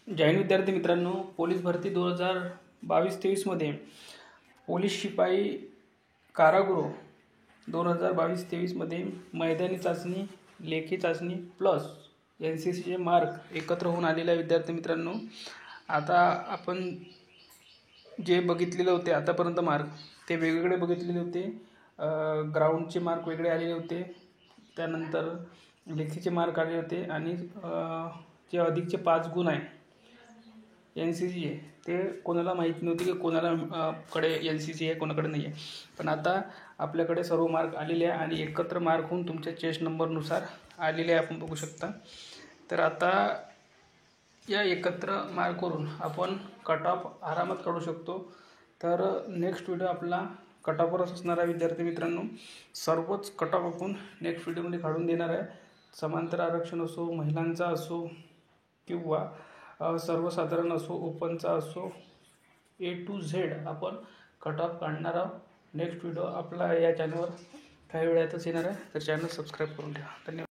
जय हिंद विद्यार्थी मित्रांनो, पोलीस भरती 2022-23मध्ये पोलीस शिपाई कारागृह 2022-23मध्ये मैदानी चाचणी, लेखी चाचणी प्लस NCCचे मार्क एकत्र होऊन आलेले आहे. विद्यार्थी मित्रांनो, आता आपण जे बघितलेले होते आतापर्यंत मार्क ते वेगवेगळे बघितलेले होते. ग्राउंडचे मार्क वेगळे आलेले होते, त्यानंतर लेखीचे मार्क आले होते आणि जे अधिकचे 5 गुण आहे NCC आहे ते कोणाला माहीत नव्हते की कोणाला कडे NCC आहे कोणाकडे नाही आहे. पण आता आपल्याकडे सर्व मार्क आलेले आहे आणि एकत्र मार्क होऊन तुमच्या चेस्ट नंबरनुसार आलेले आहे, आपण बघू शकता. तर आता या एकत्र मार्कवरून आपण कट ऑफ आरामात काढू शकतो. तर नेक्स्ट व्हिडिओ आपला कट ऑफवरच असणार आहे. विद्यार्थी मित्रांनो, सर्वच कट ऑफ आपण नेक्स्ट व्हिडिओमध्ये काढून देणार आहे. समांतर आरक्षण असो, महिलांचा असो किंवा सर्वसाधारण असो, ओपनचा असो, A to Z आपण कट ऑफ काढणार आहोत. नेक्स्ट व्हिडिओ आपला या चॅनलवर काही वेळातच येणार आहे, तर चॅनल सबस्क्राईब करून ठेवा. धन्यवाद.